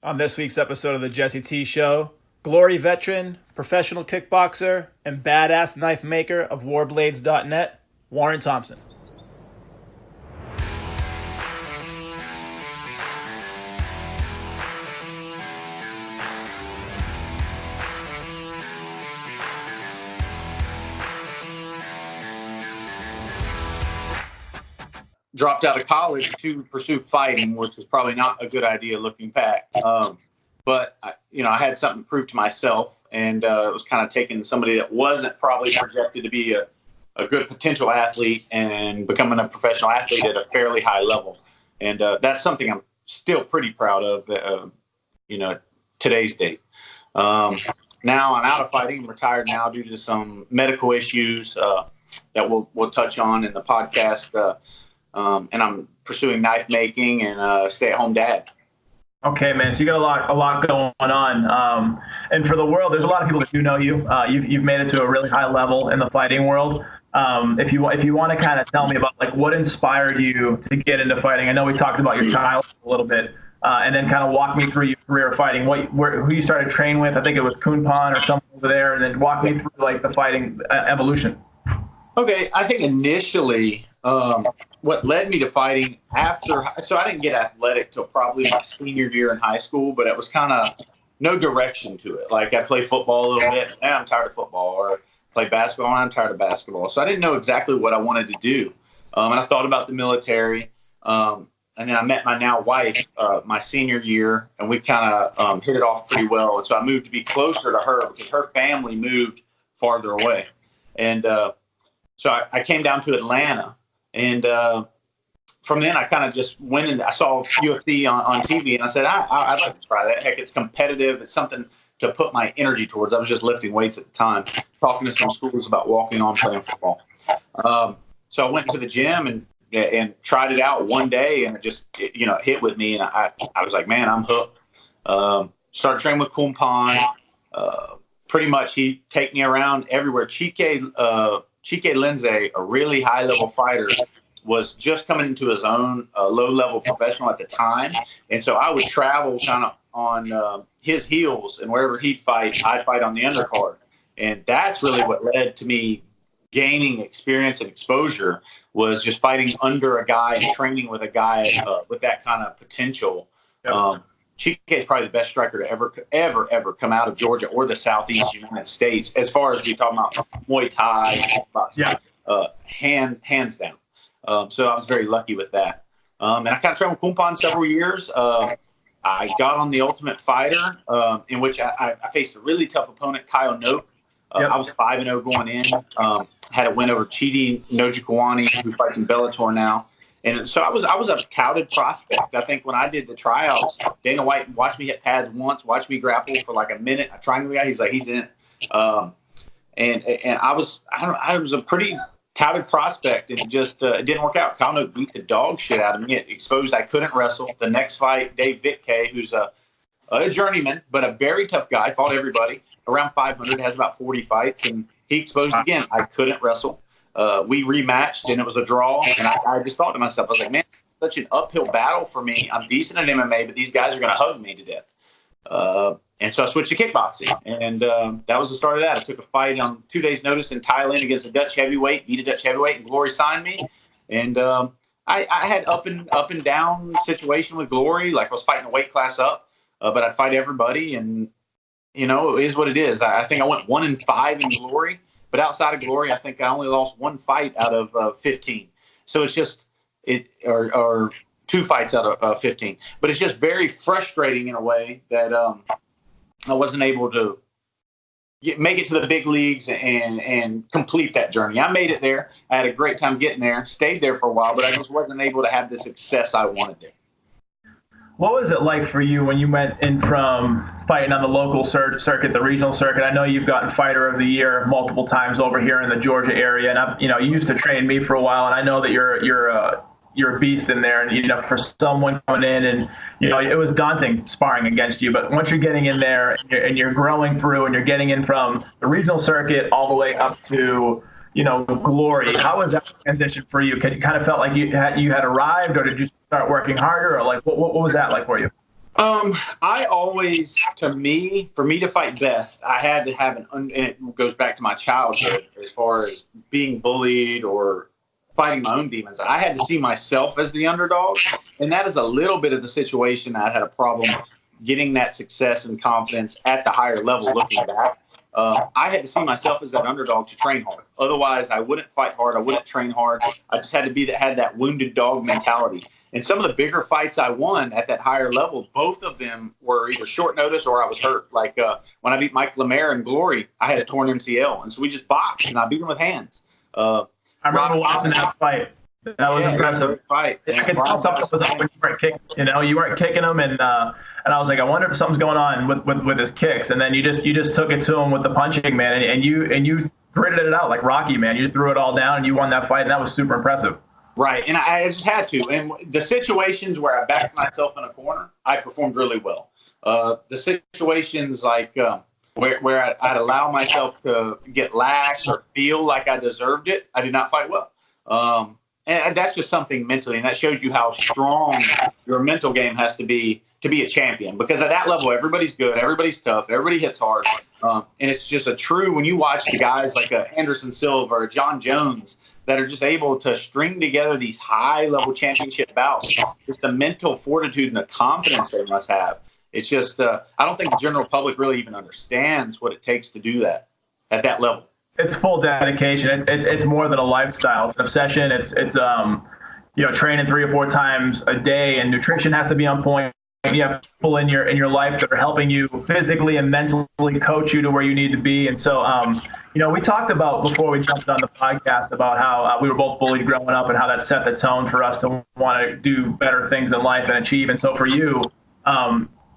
On this week's episode of the Jesse T Show, Glory veteran, professional kickboxer, and badass knife maker of warblades.net, Warren Thompson. Dropped out of college to pursue fighting, which was probably not a good idea looking back. But I had something to prove to myself, and it was kind of taking somebody that wasn't probably projected to be a good potential athlete and becoming a professional athlete at a fairly high level. And that's something I'm still pretty proud of, today's date. Now I'm out of fighting. I'm retired now due to some medical issues that we'll touch on in the podcast. And I'm pursuing knife making and stay-at-home dad. Okay, man. So you got a lot going on. And for the world, there's a lot of people that do know you. You've made it to a really high level in the fighting world. If you want to kind of tell me about like what inspired you to get into fighting. I know we talked about your childhood a little bit, and then kind of walk me through your career fighting. Who you started training with? I think it was Kunpan or something over there, and then walk me through like the fighting evolution. Okay, I think initially what led me to fighting so I didn't get athletic till probably my senior year in high school, but it was kind of no direction to it. Like I played football a little bit, and I'm tired of football, or play basketball, and I'm tired of basketball. So I didn't know exactly what I wanted to do. And I thought about the military. And then I met my now wife my senior year, and we kind of hit it off pretty well. And so I moved to be closer to her because her family moved farther away. And so I came down to Atlanta, and from then I kind of just went and I saw UFC on TV, and I said, I'd like to try that. Heck, it's competitive. It's something to put my energy towards. I was just lifting weights at the time, talking to some schools about walking on playing football. So I went to the gym and tried it out one day, and it just hit with me, and I was like, man, I'm hooked. Started training with Kunpan. Pretty much he'd take me around everywhere. Chike Lindsay, a really high-level fighter, was just coming into his own, low-level professional at the time. And so I would travel kind of on his heels, and wherever he'd fight, I'd fight on the undercard. And that's really what led to me gaining experience and exposure, was just fighting under a guy and training with a guy with that kind of potential. Yep. Chike is probably the best striker to ever come out of Georgia or the Southeast United States, as far as we talk about Muay Thai, hands down. So I was very lucky with that. And I kind of trained with Kunpan several years. I got on the Ultimate Fighter, in which I faced a really tough opponent, Kyle Noak. I was 5-0 going in. Had a win over Chidi Nojikawani, who fights in Bellator now. And so I was a touted prospect. I think when I did the tryouts, Dana White watched me hit pads once, watched me grapple for like a minute. I triangle guy. He's like, he's in. And I was a pretty touted prospect, and it just it didn't work out. Kyle Noak beat the dog shit out of me. It exposed I couldn't wrestle. The next fight, Dave Vitke, who's a journeyman but a very tough guy, fought everybody. Around 500, has about 40 fights, and he exposed again. I couldn't wrestle. We rematched, and it was a draw. And I just thought to myself, I was like, man, it's such an uphill battle for me. I'm decent at MMA, but these guys are going to hug me to death. And so I switched to kickboxing, and that was the start of that. I took a fight on 2 days' notice in Thailand against a Dutch heavyweight, beat a Dutch heavyweight, and Glory signed me. And I had up and down situation with Glory, like I was fighting a weight class up, but I'd fight everybody, and it is what it is. I think I went 1-5 in Glory. But outside of Glory, I think I only lost one fight out of 15. So it's just or 2 fights out of 15. But it's just very frustrating in a way that I wasn't able to make it to the big leagues and complete that journey. I made it there. I had a great time getting there, stayed there for a while, but I just wasn't able to have the success I wanted there. What was it like for you when you went in from fighting on the local circuit, the regional circuit? I know you've gotten Fighter of the Year multiple times over here in the Georgia area, and you used to train me for a while, and I know that you're a beast in there. And for someone coming in, and it was daunting sparring against you. But once you're getting in there and you're growing through, and you're getting in from the regional circuit all the way up to Glory, how was that transition for you? You kind of felt like you had arrived, or did you start working harder, or like what was that like for you? I always, for me to fight best, I had to have and it goes back to my childhood as far as being bullied or fighting my own demons. I had to see myself as the underdog, and that is a little bit of the situation I had a problem getting that success and confidence at the higher level. Looking back, I had to see myself as that underdog to train hard. Otherwise, I wouldn't fight hard. I wouldn't train hard. I just had to had that wounded dog mentality. And some of the bigger fights I won at that higher level, both of them were either short notice or I was hurt. Like when I beat Mike Lemaire in Glory, I had a torn MCL, and so we just boxed, and I beat him with hands. I remember watching that fight. That was impressive. Fight. I could tell something was up when you weren't kicking. You weren't kicking him, and I was like, I wonder if something's going on with his kicks. And then you just took it to him with the punching, man, and you gritted it out like Rocky, man. You just threw it all down, and you won that fight, and that was super impressive. Right, and I just had to. And the situations where I backed myself in a corner, I performed really well. The situations like where I'd allow myself to get lax or feel like I deserved it, I did not fight well. And that's just something mentally, and that shows you how strong your mental game has to be a champion. Because at that level, everybody's good, everybody's tough, everybody hits hard. And it's just when you watch the guys like Anderson Silva or John Jones that are just able to string together these high-level championship bouts, just the mental fortitude and the confidence they must have. It's just I don't think the general public really even understands what it takes to do that at that level. It's full dedication. It's more than a lifestyle. It's an obsession. It's training 3 or 4 times a day, and nutrition has to be on point. You have people in your life that are helping you physically and mentally coach you to where you need to be. And so, we talked about before we jumped on the podcast about how we were both bullied growing up and how that set the tone for us to want to do better things in life and achieve. And so for you,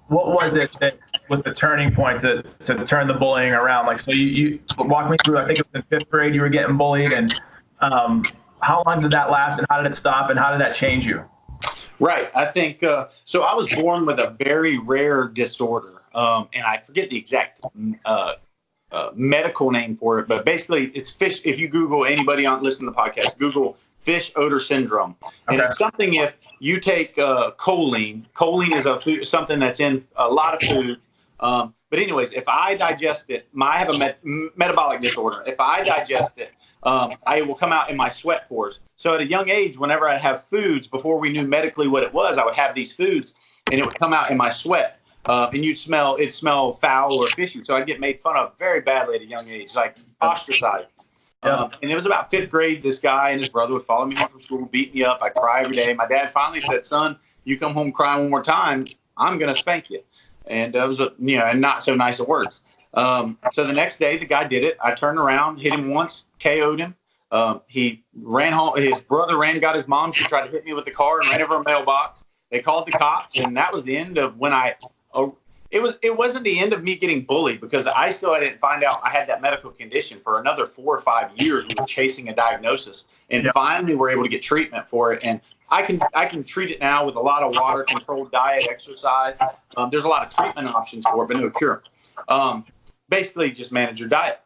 what was it that was the turning point to turn the bullying around? Like, so you walk me through, I think it was in 5th grade you were getting bullied, and how long did that last, and how did it stop, and how did that change you? Right. I think so. I was born with a very rare disorder, and I forget the exact medical name for it, but basically it's fish. If you Google, anybody listening to the podcast, Google fish odor syndrome, and it's something if you take choline. Choline is something that's in a lot of food. But anyways, if I digest it, I have a metabolic disorder. If I digest it, I will come out in my sweat pores. So at a young age, whenever I have foods, before we knew medically what it was, I would have these foods, and it would come out in my sweat. And it'd smell foul or fishy. So I'd get made fun of very badly at a young age, like ostracized. And it was about 5th grade. This guy and his brother would follow me home from school, beat me up. I'd cry every day. My dad finally said, "Son, you come home crying one more time, I'm going to spank you." And it was, and not so nice of words. So the next day, the guy did it. I turned around, hit him once, KO'd him. He ran home. His brother got his mom. She tried to hit me with the car and ran over a mailbox. They called the cops, and that was the end of when it wasn't the end of me getting bullied, because I didn't find out I had that medical condition for another 4 or 5 years. We were chasing a diagnosis, and finally we're able to get treatment for it. And I can treat it now with a lot of water, controlled diet, exercise. There's a lot of treatment options for it, but no cure. Basically, just manage your diet.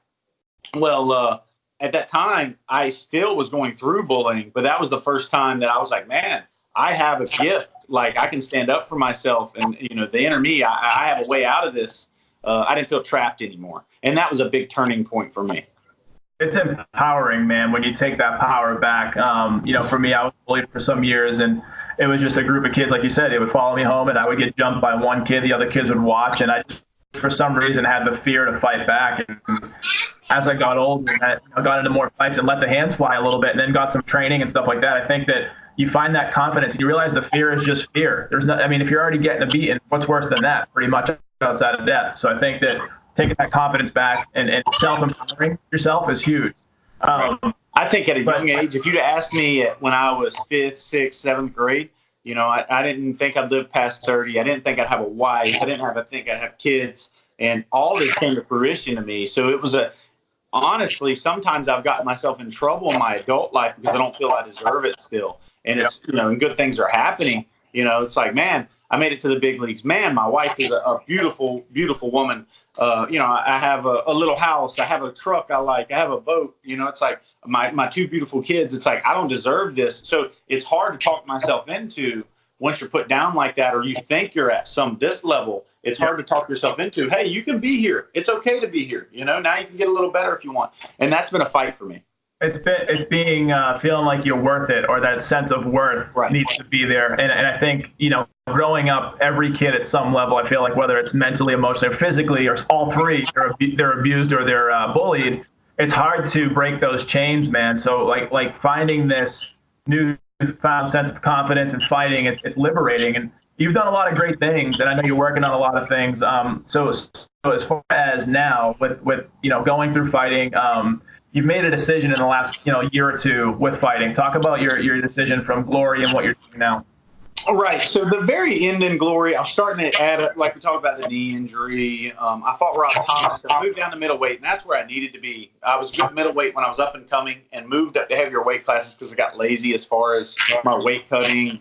Well, at that time, I still was going through bullying, but that was the first time that I was like, man, I have a gift. Like, I can stand up for myself, and the inner me, I have a way out of this. I didn't feel trapped anymore, and that was a big turning point for me. It's empowering, man, when you take that power back. For me, I was bullied for some years, and it was just a group of kids, like you said. They would follow me home, and I would get jumped by one kid. The other kids would watch, and I just, for some reason, had the fear to fight back. And as I got older, I got into more fights and let the hands fly a little bit, and then got some training and stuff like that. I think that you find that confidence, and you realize the fear is just fear. If you're already getting a beating, what's worse than that? Pretty much outside of death. So I think that taking that confidence back and self-empowering yourself is huge. I think at a young age, if you'd asked me when I was 5th, 6th, 7th grade, I didn't think I'd live past 30. I didn't think I'd have a wife. I didn't think I'd have kids. And all this came to fruition to me. So it was honestly, sometimes I've gotten myself in trouble in my adult life because I don't feel I deserve it still. And it's, and good things are happening. It's like, man, I made it to the big leagues. Man, my wife is a beautiful, beautiful woman. I have a little house. I have a truck I like. I have a boat. It's like my 2 beautiful kids. It's like, I don't deserve this. So it's hard to talk myself into once you're put down like that, or you think you're at this level, it's hard to talk yourself into, hey, you can be here. It's okay to be here. Now you can get a little better if you want. And that's been a fight for me. It's being feeling like you're worth it, or that sense of worth needs to be there. And I think, growing up, every kid at some level, I feel like whether it's mentally, emotionally, or physically, or all three, they're abused or they're bullied. It's hard to break those chains, man. So like finding this newfound sense of confidence and fighting, it's liberating. And you've done a lot of great things, and I know you're working on a lot of things. So as far as now with going through fighting, you've made a decision in the last year or two with fighting. Talk about your decision from Glory and what you're doing now. All right. So the very end in Glory, I was starting to add, like we talked about the knee injury. I fought Rob Thomas. I moved down to middleweight, and that's where I needed to be. I was good middleweight when I was up and coming, and moved up to heavier weight classes because I got lazy as far as my weight cutting.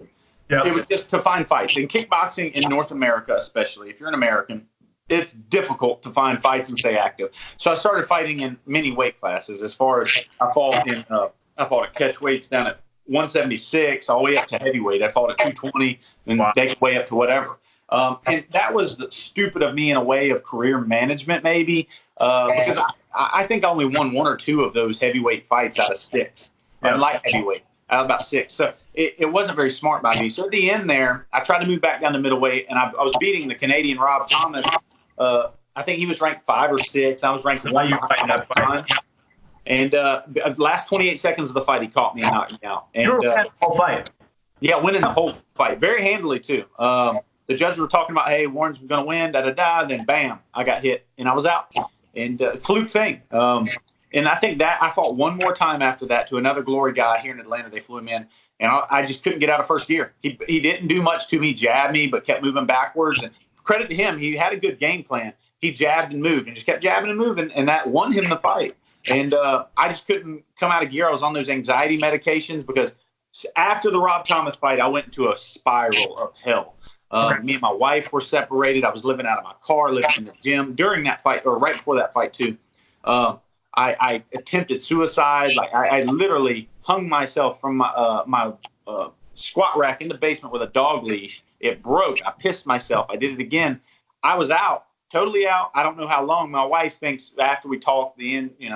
Yep. It was just to find fights. In kickboxing in North America, especially, if you're an American, it's difficult to find fights and stay active. So I started fighting in many weight classes. As far as I fought at catch weights down at 176 all the way up to heavyweight. I fought at 220 and take it way up to whatever. And that was stupid of me in a way of career management, maybe, because I think I only won 1 or 2 of those heavyweight fights out of 6. Light heavyweight out of about 6. So it wasn't very smart by me. So at the end there, I tried to move back down to middleweight, and I was beating the Canadian Rob Thomas. I think he was ranked 5 or 6. I was ranked 1 behind that fight. And the last 28 seconds of the fight, he caught me and knocked me out. And, you were winning the whole fight. Yeah, winning the whole fight. Very handily, too. The judges were talking about, hey, Warren's going to win, da-da-da. Then, bam, I got hit, and I was out. And fluke thing. And I think that I fought one more time after that to another Glory guy here in Atlanta. They flew him in, and I just couldn't get out of first gear. He didn't do much to me, jabbed me, but kept moving backwards. And credit to him, he had a good game plan. He jabbed and moved and just kept jabbing and moving, and that won him the fight. And I just couldn't come out of gear. I was on those anxiety medications because after the Rob Thomas fight, I went into a spiral of hell. Me and my wife were separated. I was living out of my car, living in the gym during that fight, or right before that fight too. I attempted suicide. Like I literally hung myself from my squat rack in the basement with a dog leash. It broke. I pissed myself. I did it again. I was out. Totally out. I don't know how long. My wife thinks after we talked,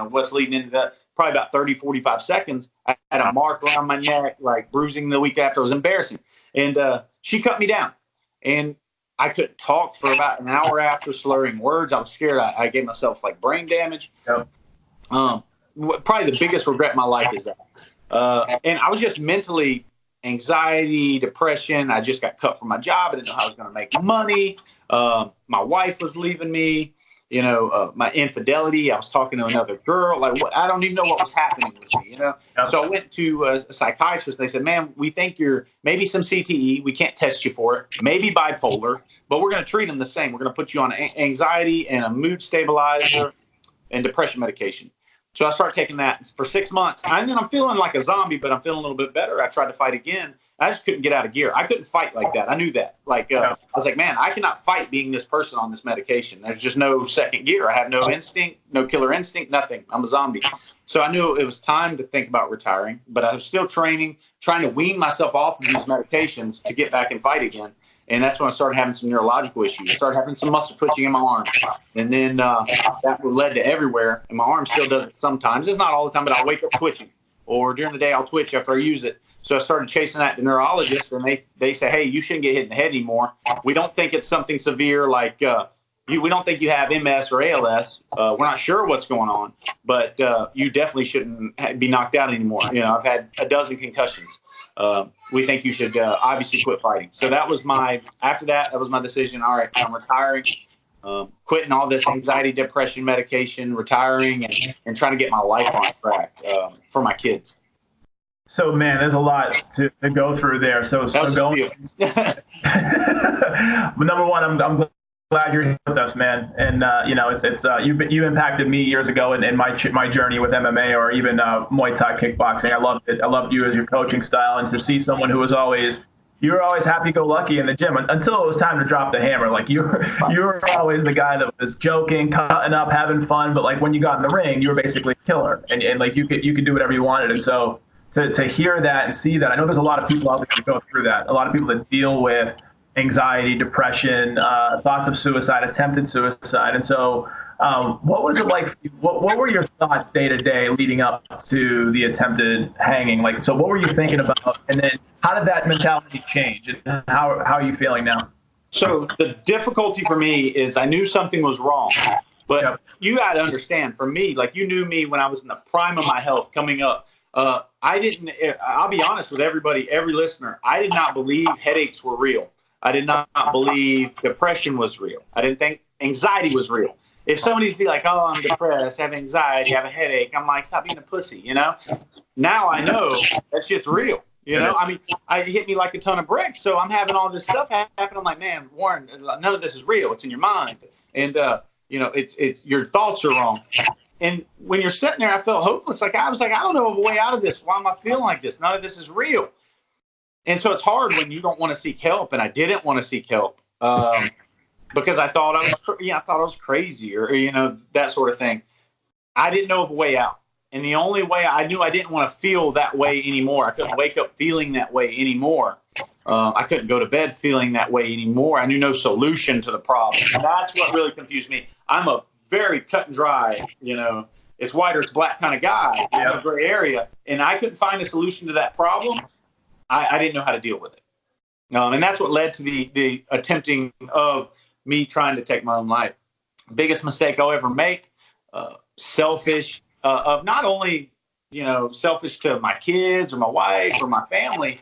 what's leading into that, probably about 30, 45 seconds. I had a mark around my neck, like bruising the week after. It was embarrassing. And she cut me down. And I couldn't talk for about an hour after, slurring words. I was scared. I gave myself like brain damage. Yep. Probably the biggest regret in my life is that. And I was just mentally anxiety, depression. I just got cut from my job. I didn't know how I was going to make money. My wife was leaving me, my infidelity. I was talking to another girl. I don't even know what was happening with me, So I went to a psychiatrist. They said, man, we think you're maybe some CTE. We can't test you for it. Maybe bipolar, but we're going to treat them the same. We're going to put you on anxiety and a mood stabilizer and depression medication. So I started taking that for 6 months. And then I'm feeling like a zombie, but I'm feeling a little bit better. I tried to fight again. I just couldn't get out of gear. I couldn't fight like that. I knew that. I was like, man, I cannot fight being this person on this medication. There's just no second gear. I have no instinct, no killer instinct, nothing. I'm a zombie. So I knew it was time to think about retiring, but I was still training, trying to wean myself off of these medications to get back and fight again. And that's when I started having some neurological issues. I started having some muscle twitching in my arm. And then that led to everywhere. And my arm still does it sometimes. It's not all the time, but I'll wake up twitching. Or during the day, I'll twitch after I use it. So I started chasing that to neurologists, and they say, hey, you shouldn't get hit in the head anymore. We don't think it's something severe like we don't think you have MS or ALS. We're not sure what's going on, but you definitely shouldn't be knocked out anymore. I've had a dozen concussions. We think you should obviously quit fighting. So that was after that was my decision. All right, I'm retiring, quitting all this anxiety, depression medication, retiring, and trying to get my life on track for my kids. So, man, there's a lot to go through there. So going. But number one, I'm glad you're here with us, man. And you impacted me years ago in my journey with MMA or even Muay Thai kickboxing. I loved it. I loved you as your coaching style, and to see someone who was always happy-go-lucky in the gym until it was time to drop the hammer. Like you were always the guy that was joking, cutting up, having fun. But like when you got in the ring, you were basically a killer, and like you could do whatever you wanted. And so to hear that and see that. I know there's a lot of people out there that go through that. A lot of people that deal with anxiety, depression, thoughts of suicide, attempted suicide. And so what was it like for you? What were your thoughts day to day leading up to the attempted hanging? Like, so what were you thinking about? And then how did that mentality change? And how are you feeling now? So the difficulty for me is I knew something was wrong, but you got to understand, for me, like, you knew me when I was in the prime of my health coming up. I'll be honest with everybody, every listener, I did not believe headaches were real. I did not believe depression was real. I didn't think anxiety was real. If somebody'd be like, oh, I'm depressed, I have anxiety, I have a headache, I'm like, stop being a pussy, you know? Now I know that shit's real. You know, I mean, it hit me like a ton of bricks. So I'm having all this stuff happen. I'm like, man, Warren, none of this is real. It's in your mind. And, you know, it's your thoughts are wrong. And when you're sitting there, I felt hopeless. Like, I was like, I don't know of a way out of this. Why am I feeling like this? None of this is real. And so it's hard when you don't want to seek help. And I didn't want to seek help because I thought I was crazy or, you know, that sort of thing. I didn't know of a way out. And the only way I knew I didn't want to feel that way anymore. I couldn't wake up feeling that way anymore. I couldn't go to bed feeling that way anymore. I knew no solution to the problem. And that's what really confused me. I'm a very cut and dry, you know, it's white or it's black kind of guy in a gray area. And I couldn't find a solution to that problem. I didn't know how to deal with it. And that's what led to the attempting of me trying to take my own life. Biggest mistake I'll ever make, selfish. Of not only, you know, selfish to my kids or my wife or my family.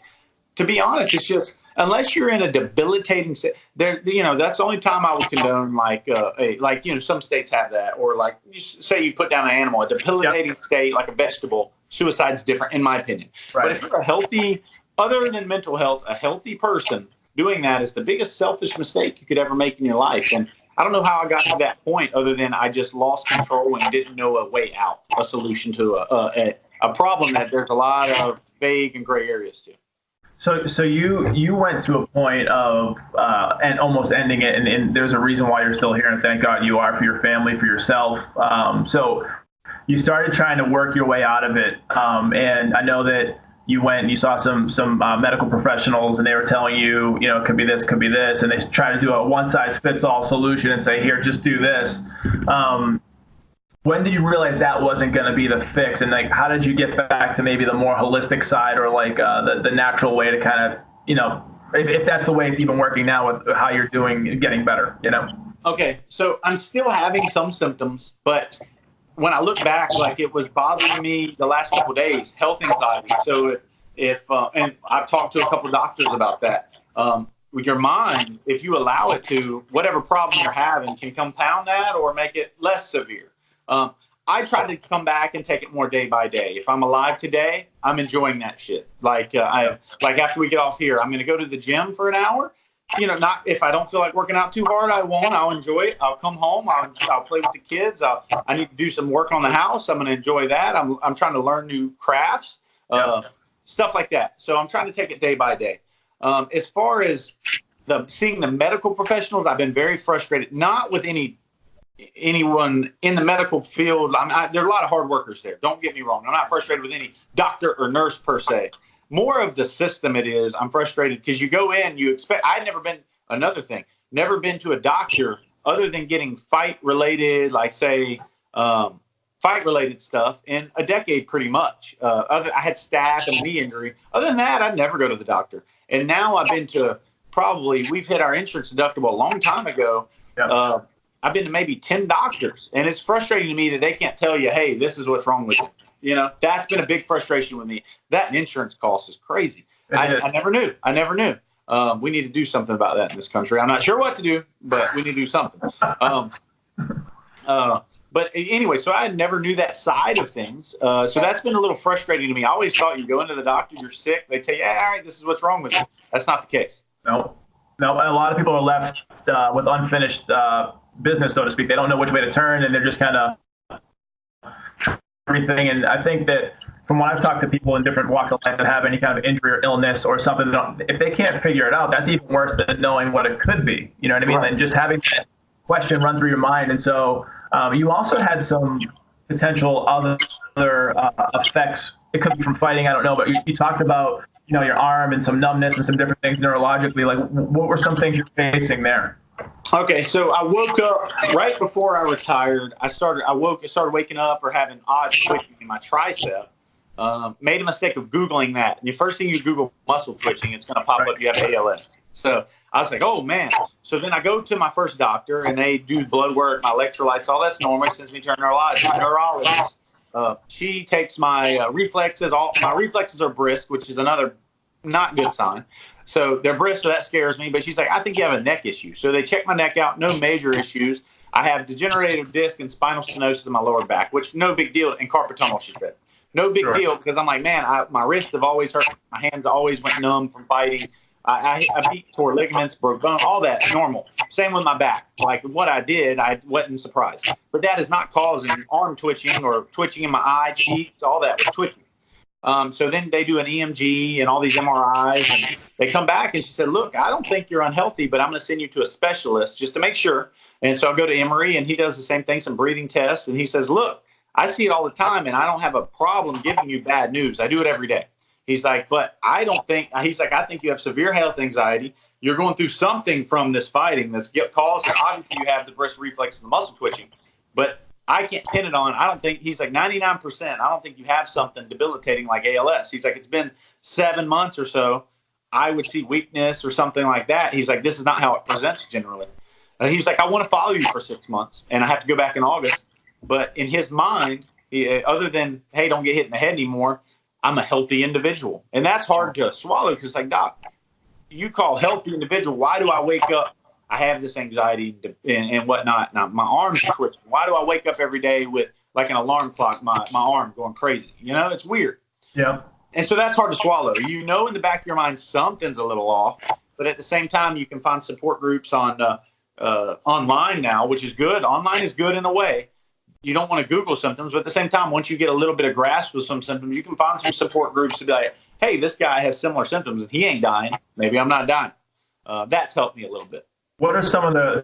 To be honest, it's just, unless you're in a debilitating state, there, you know, that's the only time I would condone like, you know, some states have that, or like, say you put down an animal, a debilitating state, like a vegetable. Suicide's different, in my opinion. Right. But if you're a healthy, other than mental health, a healthy person, doing that is the biggest selfish mistake you could ever make in your life. And I don't know how I got to that point other than I just lost control and didn't know a way out, a solution to a problem that there's a lot of vague and gray areas to. So you went to a point of and almost ending it, and there's a reason why you're still here, and thank God you are, for your family, for yourself. So you started trying to work your way out of it, and I know that you went and you saw some medical professionals, and they were telling you, you know, it could be this, and they try to do a one-size-fits-all solution and say, here, just do this. When did you realize that wasn't going to be the fix? And like, how did you get back to maybe the more holistic side, or like the natural way to kind of, you know, if that's the way it's even working now with how you're doing, getting better, you know? Okay, so I'm still having some symptoms, but when I look back, like, it was bothering me the last couple of days, health anxiety. So if and I've talked to a couple of doctors about that. With your mind, if you allow it to, whatever problem you're having can compound that or make it less severe. I try to come back and take it more day by day. If I'm alive today, I'm enjoying that shit. Like after we get off here, I'm going to go to the gym for an hour. You know, not if I don't feel like working out too hard, I won't. I'll enjoy it. I'll come home. I'll play with the kids. I need to do some work on the house. I'm going to enjoy that. I'm trying to learn new crafts, stuff like that. So I'm trying to take it day by day. As far as seeing the medical professionals, I've been very frustrated. Not with anyone in the medical field. There are a lot of hard workers there. Don't get me wrong. I'm not frustrated with any doctor or nurse per se. More of the system it is. I'm frustrated because you go in, you expect. I'd never been to a doctor other than getting fight-related, like say fight-related stuff in a decade, pretty much. I had staph and knee injury. Other than that, I'd never go to the doctor. And now I've been to we've hit our insurance deductible a long time ago. Yeah. I've been to maybe 10 doctors, and it's frustrating to me that they can't tell you, hey, this is what's wrong with you. You know, that's been a big frustration with me. That insurance cost is crazy. I never knew. We need to do something about that in this country. I'm not sure what to do, but we need to do something. But anyway, so I never knew that side of things. So that's been a little frustrating to me. I always thought you go into the doctor, you're sick. They tell you, all right, this is what's wrong with you. That's not the case. No, a lot of people are left with unfinished business, so to speak. They don't know which way to turn, and they're just kind of everything. And I think that from when I've talked to people in different walks of life that have any kind of injury or illness or something, if they can't figure it out, that's even worse than knowing what it could be. You know what I mean? Right. And just having that question run through your mind. And so you also had some potential other effects it could be from fighting, I don't know, but you talked about, your arm and some numbness and some different things neurologically. Like, what were some things you're facing there? Okay, so I woke up right before I retired. I started waking up or having odd twitching in my tricep. Made a mistake of Googling that. And the first thing you Google muscle twitching, it's going to pop up, you have ALS. So I was like, oh, man. So then I go to my first doctor, and they do blood work, my electrolytes, all that's normal. Sends me to a neurologist. She takes my reflexes. All my reflexes are brisk, which is another not good sign. So they're brisk, so that scares me. But she's like, I think you have a neck issue. So they check my neck out, no major issues. I have degenerative disc and spinal stenosis in my lower back, which no big deal, and carpal tunnel, she said. No big deal, because I'm like, man, my wrists have always hurt. My hands always went numb from fighting. I beat tore ligaments, broke bone, all that normal. Same with my back. Like what I did, I wasn't surprised. But that is not causing arm twitching or twitching in my eye, cheeks, all that was twitching. So then they do an EMG and all these MRIs, and they come back and she said, look, I don't think you're unhealthy, but I'm going to send you to a specialist just to make sure. And so I go to Emory, and he does the same thing, some breathing tests, and he says, look, I see it all the time, and I don't have a problem giving you bad news. I do it every day. He's like, but I think you have severe health anxiety. You're going through something from this fighting that's caused, obviously you have the brisk reflex and the muscle twitching, but I can't pin it on. I don't think, he's like 99%. I don't think you have something debilitating like ALS. He's like, it's been 7 months or so. I would see weakness or something like that. He's like, this is not how it presents generally. He's like, I want to follow you for 6 months, and I have to go back in August. But in his mind, other than, hey, don't get hit in the head anymore, I'm a healthy individual. And that's hard to swallow, because like, doc, you call healthy individual. Why do I wake up? I have this anxiety and whatnot. Now, my arms are twitching. Why do I wake up every day with like an alarm clock, my arm going crazy? It's weird. Yeah. And so that's hard to swallow. In the back of your mind, something's a little off. But at the same time, you can find support groups on online now, which is good. Online is good in a way. You don't want to Google symptoms, but at the same time, once you get a little bit of grasp of some symptoms, you can find some support groups to be like, hey, this guy has similar symptoms and he ain't dying. Maybe I'm not dying. That's helped me a little bit. What are some of the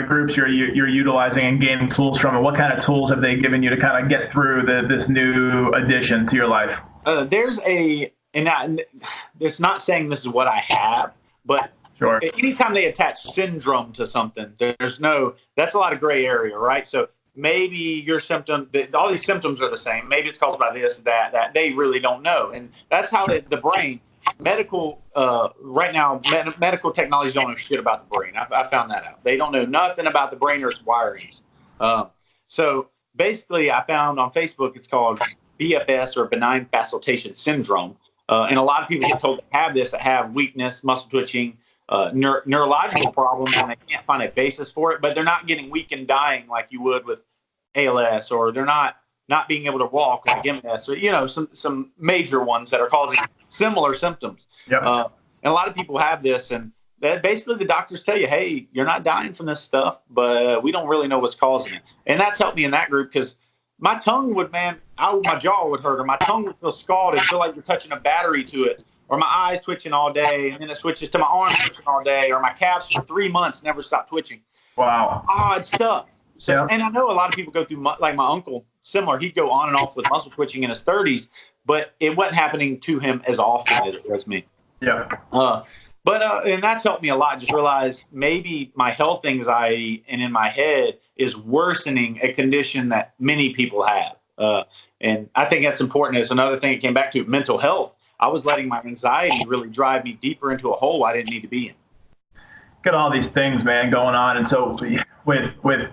groups you're utilizing and gaining tools from, and what kind of tools have they given you to kind of get through this new addition to your life? It's not saying this is what I have, but sure. Anytime they attach syndrome to something, that's a lot of gray area, right? So maybe your symptom, all these symptoms are the same. Maybe it's caused by this, that they really don't know. And that's how the brain, right now, medical technology don't know shit about the brain. I found that out. They don't know nothing about the brain or its wirings. So basically, I found on Facebook, it's called BFS, or benign facilitation syndrome. And a lot of people get told to have this, that have weakness, muscle twitching, neurological problems, and they can't find a basis for it, but they're not getting weak and dying like you would with ALS, or they're not being able to walk like MS, or some major ones that are causing similar symptoms. Yep. And a lot of people have this, and that basically the doctors tell you, hey, you're not dying from this stuff, but we don't really know what's causing it. And that's helped me in that group, because my tongue would, my jaw would hurt, or my tongue would feel scalded, feel like you're touching a battery to it. Or my eyes twitching all day, and then it switches to my arms twitching all day, or my calves for 3 months never stop twitching. Wow. Odd stuff. So, yeah. And I know a lot of people go through, like my uncle, similar. He'd go on and off with muscle twitching in his 30s, but it wasn't happening to him as often as it was me. Yeah. And that's helped me a lot. Just realize maybe my health anxiety and in my head is worsening a condition that many people have. And I think that's important. It's another thing that came back to mental health. I was letting my anxiety really drive me deeper into a hole I didn't need to be in. Got all these things, man, going on. And so with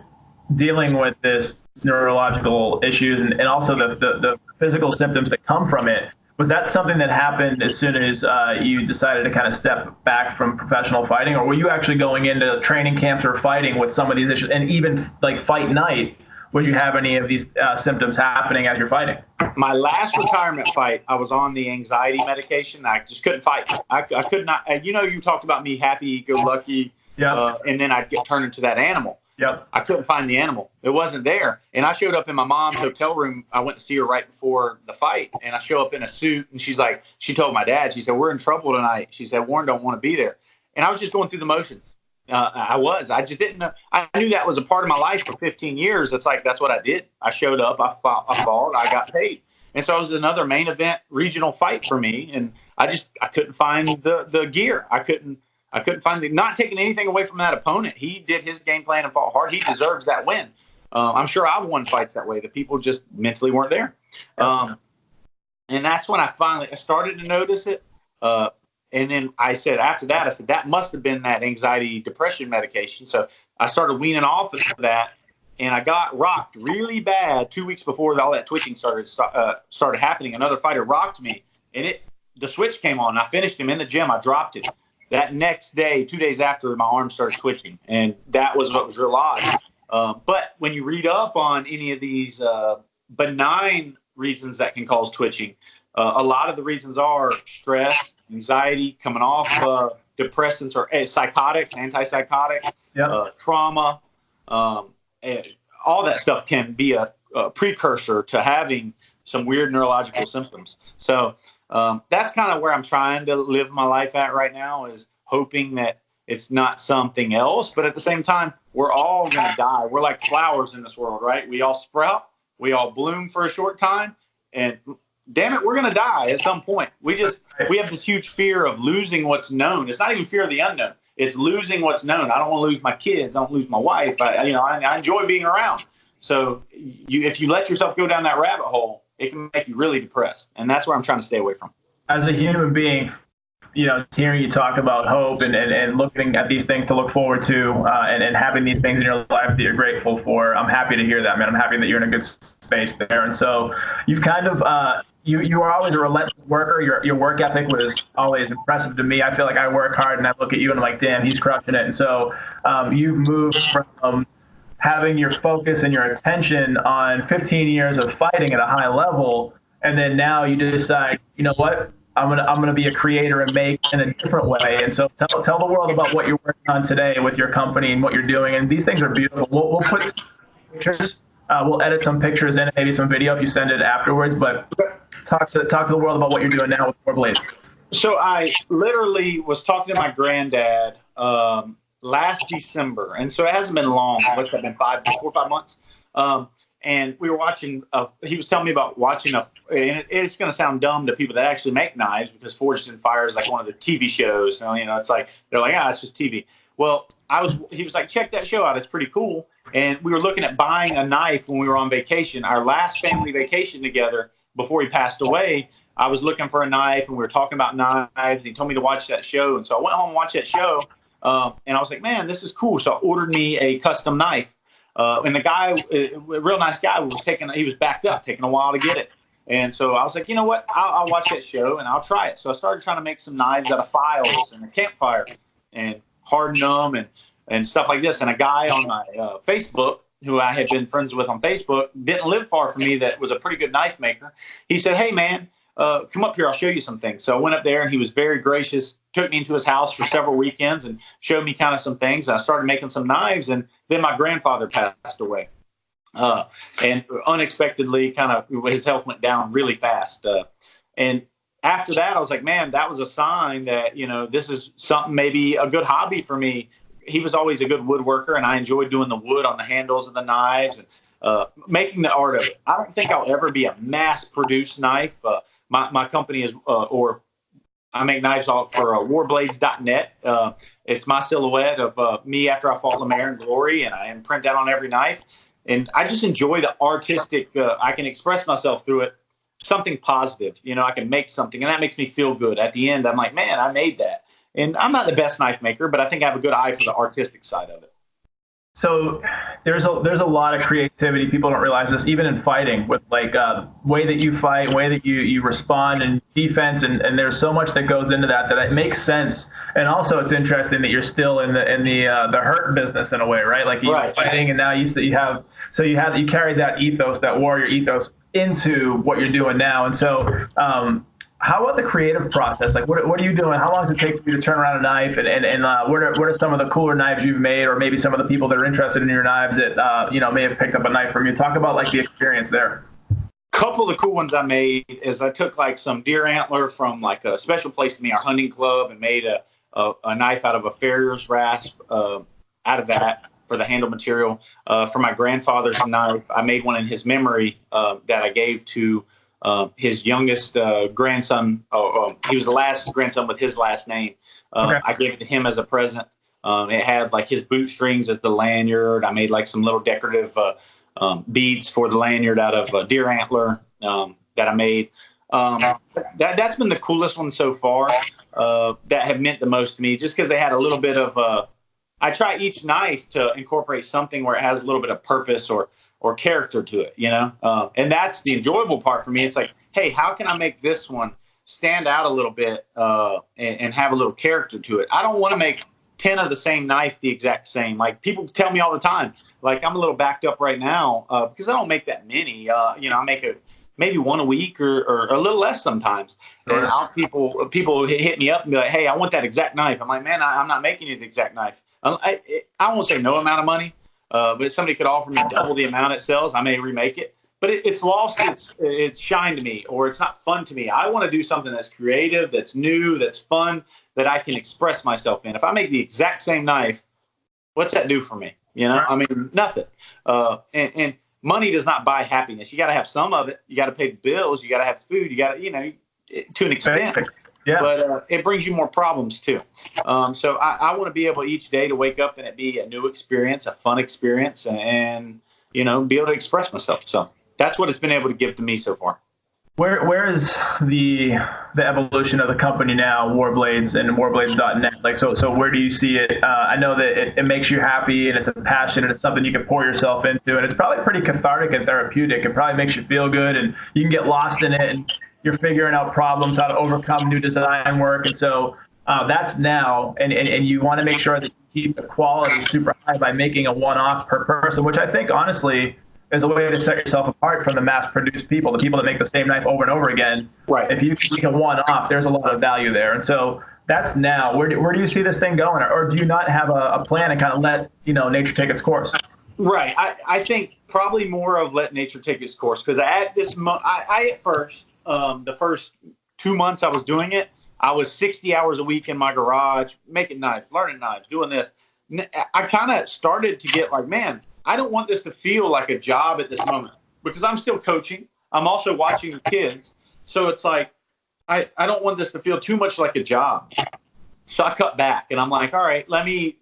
dealing with this neurological issues and also the physical symptoms that come from it, was that something that happened as soon as you decided to kind of step back from professional fighting? Or were you actually going into training camps or fighting with some of these issues? And even like fight night, would you have any of these symptoms happening as you're fighting? My last retirement fight, I was on the anxiety medication. I just couldn't fight. I could not. You talked about me happy-go-lucky, and then I'd get turned into that animal. Yep. I couldn't find the animal. It wasn't there. And I showed up in my mom's hotel room. I went to see her right before the fight, and I show up in a suit, and she told my dad, she said, we're in trouble tonight. She said, Warren don't want to be there. And I was just going through the motions. I just didn't know. I knew that was a part of my life for 15 years. That's what I did. I showed up, I fought, I got paid. And so it was another main event regional fight for me. And I couldn't find the gear. I couldn't find not taking anything away from that opponent. He did his game plan and fought hard. He deserves that win. I'm sure I've won fights that way. The people just mentally weren't there. And that's when I started to notice it. And then I said, after that, that must have been that anxiety, depression medication. So I started weaning off of that, and I got rocked really bad 2 weeks before all that twitching started happening. Another fighter rocked me, and the switch came on. I finished him in the gym. I dropped it. That next day, 2 days after, my arm started twitching, and that was what was real odd. But when you read up on any of these benign reasons that can cause twitching, a lot of the reasons are stress, anxiety, coming off depressants or psychotics, antipsychotics, trauma, all that stuff can be a precursor to having some weird neurological symptoms. So that's kind of where I'm trying to live my life at right now, is hoping that it's not something else. But at the same time, we're all going to die. We're like flowers in this world, right? We all sprout, we all bloom for a short time, and damn it, we're going to die at some point. We have this huge fear of losing what's known. It's not even fear of the unknown. It's losing what's known. I don't want to lose my kids. I don't lose my wife. I enjoy being around. So if you let yourself go down that rabbit hole, it can make you really depressed. And that's where I'm trying to stay away from. As a human being, hearing you talk about hope and looking at these things to look forward to and having these things in your life that you're grateful for, I'm happy to hear that, man. I'm happy that you're in a good space there. And so you've kind of you are always a relentless worker. Your work ethic was always impressive to me. I feel like I work hard and I look at you and I'm like, damn, he's crushing it. And so you've moved from having your focus and your attention on 15 years of fighting at a high level, and then now you decide, you know what, I'm gonna be a creator and make in a different way. And so tell the world about what you're working on today with your company and what you're doing. And these things are beautiful. We'll put some pictures. We'll edit some pictures in, maybe some video if you send it afterwards. But talk to the world about what you're doing now with War Blades. So I literally was talking to my granddad last December, and so it hasn't been long. What's that been, 4 or 5 months? And we were watching. He was telling me about watching and it's going to sound dumb to people that actually make knives, because Forged in Fire is like one of the TV shows. So, it's like they're like, it's just TV. Well, he was like, check that show out. It's pretty cool. And we were looking at buying a knife when we were on vacation, our last family vacation together before he passed away. I was looking for a knife, and we were talking about knives. And he told me to watch that show, and so I went home and watched that show. And I was like, man, this is cool. So I ordered me a custom knife. And the guy, a real nice guy, he was backed up, taking a while to get it. And so I was like, you know what, I'll watch that show and I'll try it. So I started trying to make some knives out of files and a campfire and harden them and stuff like this. And a guy on my Facebook, who I had been friends with on Facebook, didn't live far from me, that was a pretty good knife maker. He said, hey, man, come up here. I'll show you some things. So I went up there, and he was very gracious, took me into his house for several weekends and showed me kind of some things. And I started making some knives, and then my grandfather passed away. And unexpectedly, kind of his health went down really fast. And after that, I was like, man, that was a sign that, this is something, maybe a good hobby for me. He was always a good woodworker, and I enjoyed doing the wood on the handles of the knives and making the art of it. I don't think I'll ever be a mass-produced knife. My company is, or I make knives for warblades.net. It's my silhouette of me after I fought Lemaire and Glory, and I imprint that on every knife. And I just enjoy the artistic, I can express myself through it, something positive. I can make something, and that makes me feel good. At the end, I'm like, man, I made that. And I'm not the best knife maker, but I think I have a good eye for the artistic side of it. So there's a lot of creativity. People don't realize this, even in fighting, with like way that you fight, way that you respond in defense, and there's so much that goes into that it makes sense. And also, it's interesting that you're still in the hurt business in a way, right? Like you're fighting, and now you carried that ethos, that warrior ethos, into what you're doing now. And so how about the creative process? Like, what are you doing? How long does it take for you to turn around a knife? And what are some of the cooler knives you've made, or maybe some of the people that are interested in your knives that may have picked up a knife from you? Talk about like the experience there. Couple of the cool ones I made is I took like some deer antler from like a special place to me, our hunting club, and made a knife out of a farrier's rasp out of that for the handle material. For my grandfather's knife, I made one in his memory that I gave to his youngest grandson. He was the last grandson with his last name. Okay. I gave it to him as a present. It had like his boot strings as the lanyard. I made like some little decorative beads for the lanyard out of deer antler that I made. That's been the coolest one so far. That have meant the most to me, just because they had a little bit of. I try each knife to incorporate something where it has a little bit of purpose or character to it, and that's the enjoyable part for me. It's like, hey, how can I make this one stand out a little bit and have a little character to it? I don't want to make 10 of the same knife the exact same. Like people tell me all the time, like I'm a little backed up right now because I don't make that many. I make maybe one a week or a little less sometimes. And people hit me up and be like, hey, I want that exact knife. I'm like, man, I'm not making you the exact knife. I won't say no amount of money, but if somebody could offer me double the amount it sells, I may remake it. But it's lost its shine to me, or it's not fun to me. I want to do something that's creative, that's new, that's fun, that I can express myself in. If I make the exact same knife, what's that do for me? I mean, nothing. And money does not buy happiness. You got to have some of it. You got to pay the bills. You got to have food. You got to, to an extent. Yeah. But it brings you more problems too. So I want to be able each day to wake up and it be a new experience, a fun experience, and be able to express myself. So that's what it's been able to give to me so far. Where is the evolution of the company now, Warblades and Warblades.net? Like, so where do you see it? I know that it makes you happy and it's a passion and it's something you can pour yourself into, and it's probably pretty cathartic and therapeutic. It probably makes you feel good, and you can get lost in it, and you're figuring out problems, how to overcome new design work. And so that's now, and you want to make sure that you keep the quality super high by making a one-off per person, which I think honestly is a way to set yourself apart from the mass-produced people, the people that make the same knife over and over again. Right. If you make a one-off, there's a lot of value there. And so that's now. Where do you see this thing going? Or do you not have a plan and kind of let nature take its course? Right. I think probably more of let nature take its course, because at first, the first 2 months I was doing it, I was 60 hours a week in my garage, making knives, learning knives, doing this. I kind of started to get like, man, I don't want this to feel like a job at this moment, because I'm still coaching. I'm also watching the kids. So it's like, I don't want this to feel too much like a job. So I cut back and I'm like, all right, let me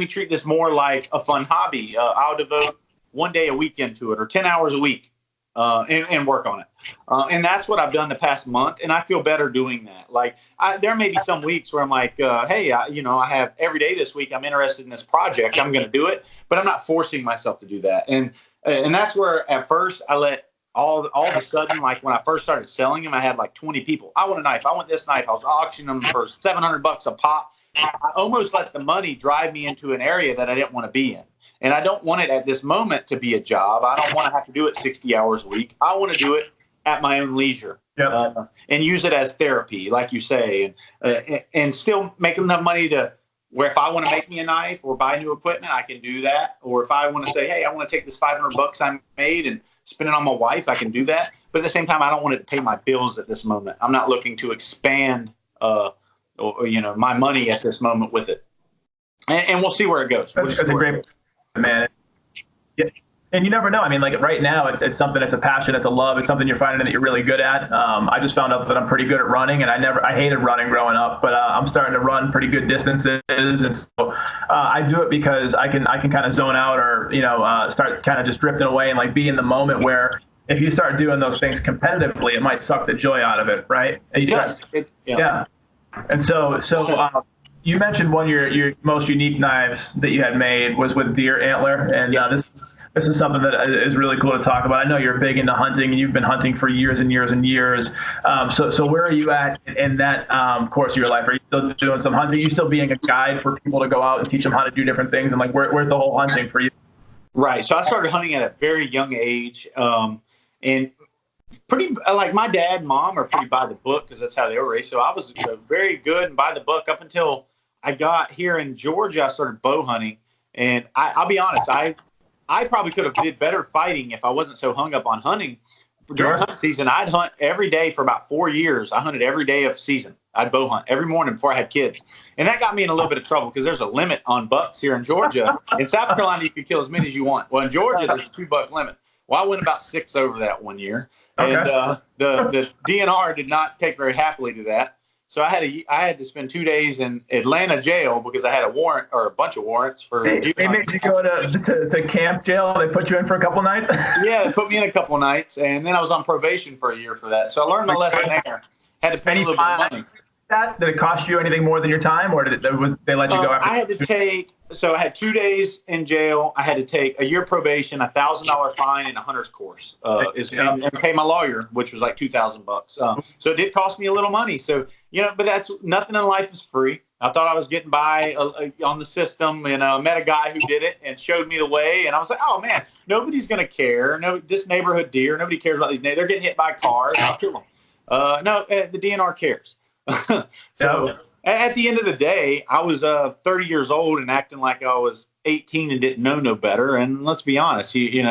treat this more like a fun hobby. I'll devote 1 day a week into it, or 10 hours a week, and work on it. And that's what I've done the past month. And I feel better doing that. Like there may be some weeks where I'm like, hey, I have every day this week, I'm interested in this project. I'm going to do it, but I'm not forcing myself to do that. And that's where at first I let all of a sudden, like when I first started selling them, I had like 20 people. I want a knife. I want this knife. I was auctioning them for $700 a pop. I almost let the money drive me into an area that I didn't want to be in. And I don't want it at this moment to be a job. I don't want to have to do it 60 hours a week. I want to do it at my own leisure. Yep. And use it as therapy, like you say, and still make enough money to where if I want to make me a knife or buy new equipment, I can do that. Or if I want to say, hey, I want to take this $500 I made and spend it on my wife, I can do that. But at the same time, I don't want it to pay my bills at this moment. I'm not looking to expand, my money at this moment with it. And we'll see where it goes. That's a great, man. Yeah. And you never know. I mean, like right now, it's something that's a passion, it's a love, it's something you're finding that you're really good at. I just found out that I'm pretty good at running, and I hated running growing up, but I'm starting to run pretty good distances, and so I do it because I can kind of zone out, or start kind of just drifting away and like be in the moment. Where if you start doing those things competitively, it might suck the joy out of it, right? Yeah. And so. You mentioned one of your most unique knives that you had made was with deer antler, and this is something that is really cool to talk about. I know you're big into hunting, and you've been hunting for years and years and years. So where are you at in that course of your life? Are you still doing some hunting? Are you still being a guide for people to go out and teach them how to do different things? And like, where's the whole hunting for you? Right. So I started hunting at a very young age, and pretty like my dad and mom are pretty by the book, because that's how they were raised. So I was very good and by the book up until I got here in Georgia. I started bow hunting, and I'll be honest, I probably could have did better fighting if I wasn't so hung up on hunting. During hunt season, I'd hunt every day for about 4 years. I hunted every day of season. I'd bow hunt every morning before I had kids. And that got me in a little bit of trouble, because there's a limit on bucks here in Georgia. In South Carolina, you can kill as many as you want. Well, in Georgia, there's a 2 buck limit. Well, I went about 6 over that 1 year. And Okay. the DNR did not take very happily to that. So I had to spend 2 days in Atlanta jail because I had a warrant or a bunch of warrants for deer They hunting. made you go to camp jail. They put you in for a couple nights. Yeah, they put me in a couple of nights, and then I was on probation for a year for that. So I learned my lesson there. Had to pay a little bit of money. Did it cost you anything more than your time, or did they let you go after? I had 2 days in jail. I had to take a year probation, $1,000 fine, and a hunter's course, and pay my lawyer, which was like $2,000. So it did cost me a little money. So but that's nothing in life is free. I thought I was getting by on the system, and met a guy who did it and showed me the way, and I was like, oh man, nobody's gonna care. No, this neighborhood deer, nobody cares about these neighbors. They're getting hit by cars. I'll kill them. No, the DNR cares. So at the end of the day, I was 30 years old and acting like I was 18 and didn't know no better. And let's be honest, you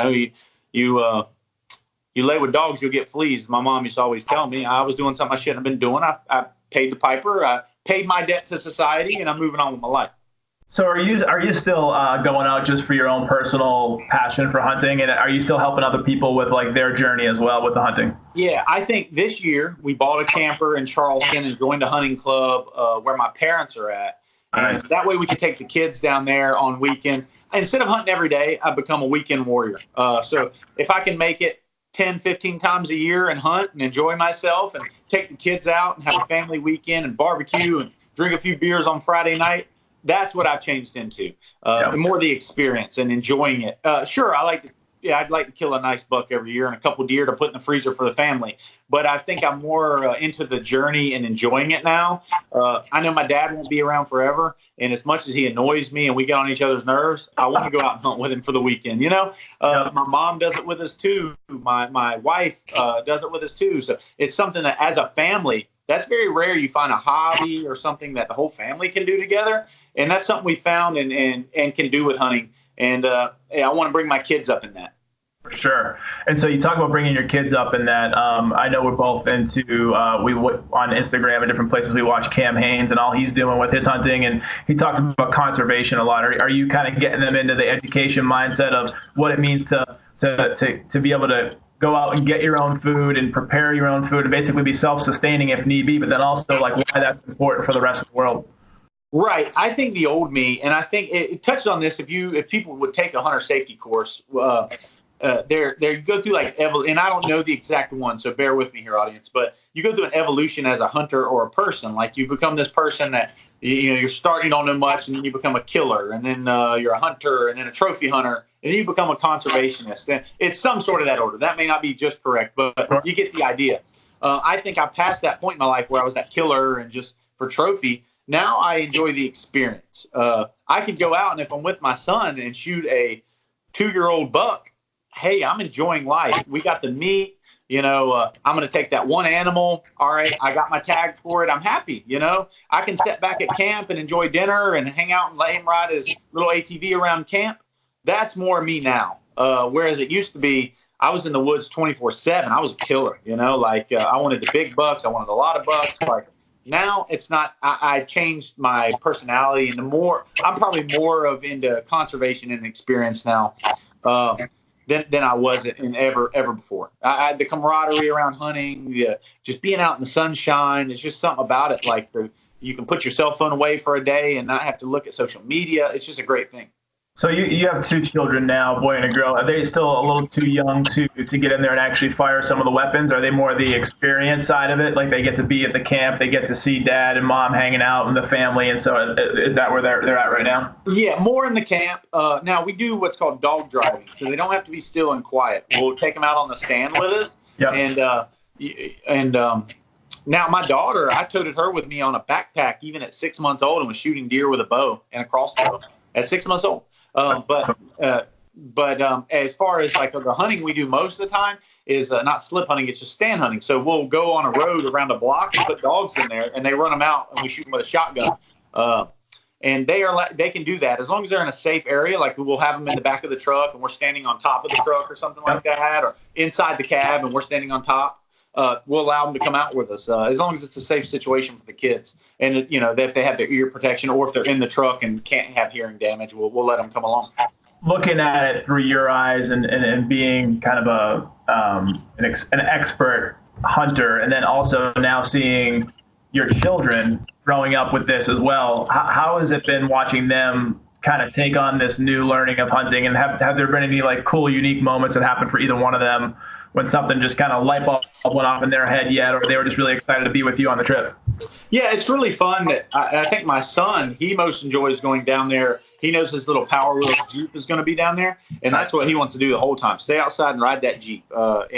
lay with dogs, you'll get fleas. My mom used to always tell me I was doing something I shouldn't have been doing. I paid the piper. I paid my debt to society, and I'm moving on with my life. So are you still going out just for your own personal passion for hunting, and are you still helping other people with like their journey as well with the hunting? Yeah, I think this year we bought a camper in Charleston and joined a hunting club where my parents are at. And that way we can take the kids down there on weekends. Instead of hunting every day, I've become a weekend warrior. So if I can make it 10, 15 times a year and hunt and enjoy myself and take the kids out and have a family weekend and barbecue and drink a few beers on Friday night, that's what I've changed into. More the experience and enjoying it. Sure, I'd like to kill a nice buck every year and a couple deer to put in the freezer for the family. But I think I'm more into the journey and enjoying it now. I know my dad won't be around forever, and as much as he annoys me and we get on each other's nerves, I want to go out and hunt with him for the weekend. My mom does it with us too. My wife does it with us too. So it's something that as a family, that's very rare. You find a hobby or something that the whole family can do together. And that's something we found and can do with hunting. And I want to bring my kids up in that. For sure. And so you talk about bringing your kids up in that. I know we're both into, we on Instagram and different places, we watch Cam Haines and all he's doing with his hunting. And he talks about conservation a lot. Are you kind of getting them into the education mindset of what it means to be able to go out and get your own food and prepare your own food and basically be self-sustaining if need be, but then also like why that's important for the rest of the world? Right. I think the old me, and I think it touches on this. If people would take a hunter safety course, you go through like and I don't know the exact one, so bear with me here, audience. But you go through an evolution as a hunter or a person. Like you become this person that you're starting, you don't know much, and then you become a killer, and then you're a hunter, and then a trophy hunter, and then you become a conservationist. And it's some sort of that order. That may not be just correct, but you get the idea. I think I passed that point in my life where I was that killer and just for trophy. Now I enjoy the experience. I could go out, and if I'm with my son and shoot a 2-year-old buck, hey, I'm enjoying life. We got the meat. I'm going to take that one animal. All right, I got my tag for it. I'm happy. I can sit back at camp and enjoy dinner and hang out and let him ride his little ATV around camp. That's more me now. Whereas it used to be, I was in the woods 24/7. I was a killer. I wanted the big bucks. I wanted a lot of bucks. Like, now it's not. I changed my personality, and I'm probably more of into conservation and experience now than I was ever before. The camaraderie around hunting, just being out in the sunshine, it's just something about it. Like you can put your cell phone away for a day and not have to look at social media. It's just a great thing. So you have 2 children now, a boy and a girl. Are they still a little too young to get in there and actually fire some of the weapons? Are they more the experience side of it? Like they get to be at the camp, they get to see dad and mom hanging out and the family, and so is that where they're at right now? Yeah, more in the camp. Now we do what's called dog driving, so they don't have to be still and quiet. We'll take them out on the stand with us. Yep. And now my daughter, I toted her with me on a backpack even at 6 months old and was shooting deer with a bow and a crossbow at 6 months old. But as far as like the hunting we do most of the time is not slip hunting, it's just stand hunting. So we'll go on a road around a block and put dogs in there, and they run them out, and we shoot them with a shotgun. And they can do that as long as they're in a safe area. Like we'll have them in the back of the truck, and we're standing on top of the truck or something like that, or inside the cab, and we're standing on top. We'll allow them to come out with us as long as it's a safe situation for the kids. And, if they have their ear protection or if they're in the truck and can't have hearing damage, we'll let them come along. looking at it through your eyes and being kind of an expert hunter, and then also now seeing your children growing up with this as well, how has it been watching them kind of take on this new learning of hunting? And have there been any like cool, unique moments that happened for either one of them when something just kind of light bulb went off in their head yet, or they were just really excited to be with you on the trip? Yeah, it's really fun. That I think my son, he most enjoys going down there. He knows his little Power Wheels Jeep is going to be down there, and that's what he wants to do the whole time. Stay outside and ride that Jeep up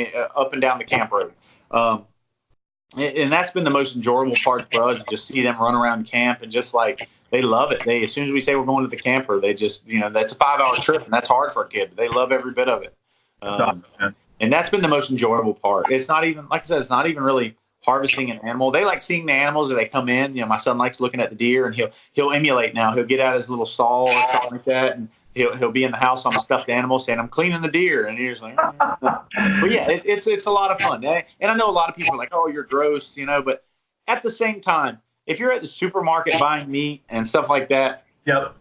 and down the camp road. And that's been the most enjoyable part for us, just see them run around camp and just like they love it. As soon as we say we're going to the camper, they just, that's a 5-hour trip, and that's hard for a kid, but they love every bit of it. That's awesome, man. And that's been the most enjoyable part. It's not even, like I said, it's not even really harvesting an animal. They like seeing the animals as they come in. My son likes looking at the deer, and he'll emulate now. He'll get out his little saw or something like that, and he'll be in the house on a stuffed animal saying, "I'm cleaning the deer," and he's like, But yeah, it's a lot of fun. And I know a lot of people are like, "Oh, you're gross," but at the same time, if you're at the supermarket buying meat and stuff like that, yep,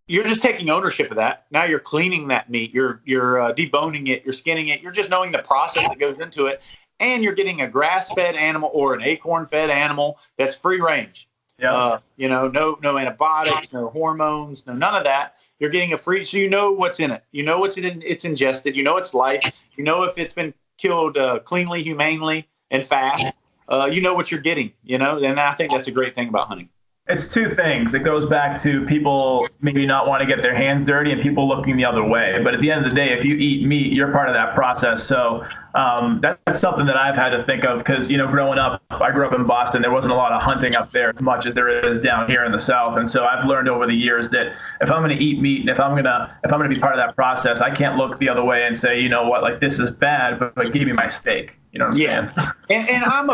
you're just taking ownership of that. Now you're cleaning that meat. You're deboning it. You're skinning it. You're just knowing the process that goes into it, and you're getting a grass-fed animal or an acorn-fed animal that's free range. Yeah. No antibiotics, no hormones, none of that. You're getting a free, so you know what's in it. You know what's it's ingested. You know its life. You know if it's been killed cleanly, humanely, and fast. You know what you're getting. And I think that's a great thing about hunting. It's two things. It goes back to people maybe not want to get their hands dirty and people looking the other way. But at the end of the day, if you eat meat, you're part of that process. So that's something that I've had to think of because, growing up, I grew up in Boston. There wasn't a lot of hunting up there as much as there is down here in the South. And so I've learned over the years that if I'm going to eat meat and if I'm going to be part of that process, I can't look the other way and say, you know what, like this is bad, but give me my steak. You know what I'm saying? And I'm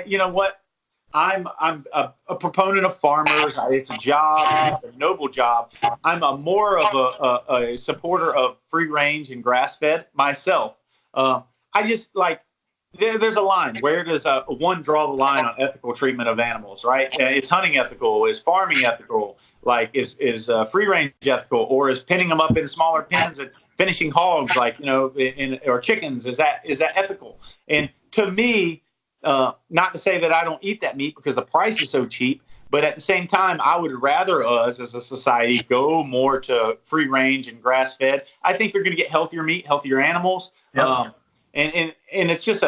you know what? I'm a proponent of farmers. It's a job, it's a noble job. I'm more of a supporter of free range and grass fed myself. I just like there's a line. Where does one draw the line on ethical treatment of animals? Right? It's hunting ethical. Is farming ethical? Like is free range ethical, or is pinning them up in smaller pens and finishing hogs or chickens? Is that ethical? And to me. Not to say that I don't eat that meat because the price is so cheap, but at the same time, I would rather us as a society go more to free range and grass fed. I think you're going to get healthier meat, healthier animals. Yep. And it's just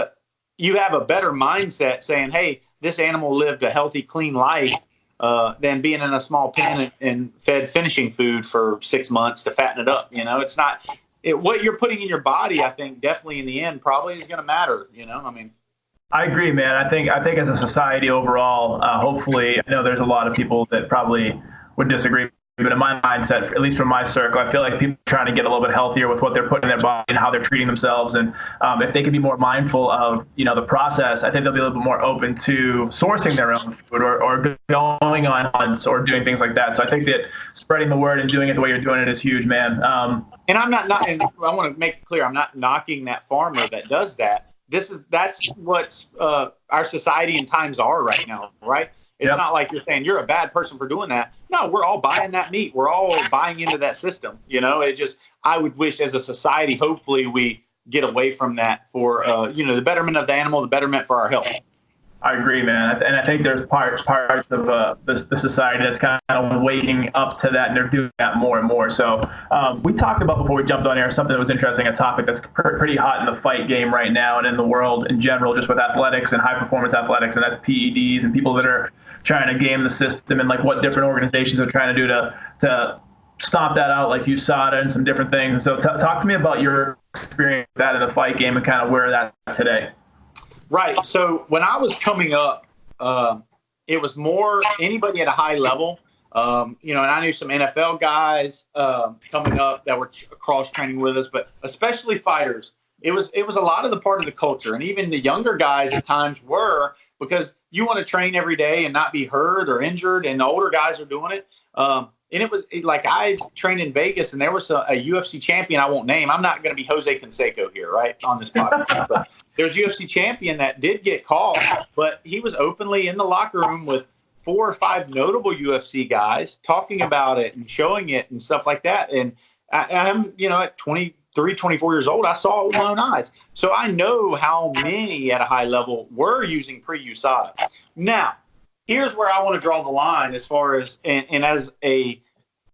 you have a better mindset saying, hey, this animal lived a healthy, clean life than being in a small pen and fed finishing food for 6 months to fatten it up. It's not what you're putting in your body. I think definitely in the end probably is going to matter. I agree, man. I think as a society overall, hopefully, I know there's a lot of people that probably would disagree, but in my mindset, at least from my circle, I feel like people are trying to get a little bit healthier with what they're putting in their body and how they're treating themselves. And if they can be more mindful of, the process, I think they'll be a little bit more open to sourcing their own food or going on hunts or doing things like that. So I think that spreading the word and doing it the way you're doing it is huge, man. And I'm not, and I want to make it clear, I'm not knocking that farmer that does that. That's what our society and times are right now, right? It's not like you're saying you're a bad person for doing that. No, we're all buying that meat. We're all buying into that system. I would wish as a society, hopefully we get away from that for, the betterment of the animal, the betterment for our health. I agree, man. And I think there's parts of the society that's kind of waking up to that, and they're doing that more and more. So we talked about before we jumped on air something that was interesting, a topic that's pretty hot in the fight game right now and in the world in general, just with athletics and high-performance athletics, and that's PEDs and people that are trying to game the system and like what different organizations are trying to do to stomp that out, like USADA and some different things. And so talk to me about your experience with that in the fight game and kind of where that's today. Right. So when I was coming up, it was more anybody at a high level, and I knew some NFL guys coming up that were cross training with us, but especially fighters. It was a lot of the part of the culture, and even the younger guys at times were, because you want to train every day and not be hurt or injured, and the older guys are doing it. And it was like I trained in Vegas, and there was a UFC champion I won't name. I'm not going to be Jose Canseco here, right, on this podcast. But there's a UFC champion that did get caught, but he was openly in the locker room with 4 or 5 notable UFC guys talking about it and showing it and stuff like that. And I'm, at 23, 24 years old, I saw it with my own eyes. So I know how many at a high level were using pre-USADA. Now, here's where I want to draw the line as far as,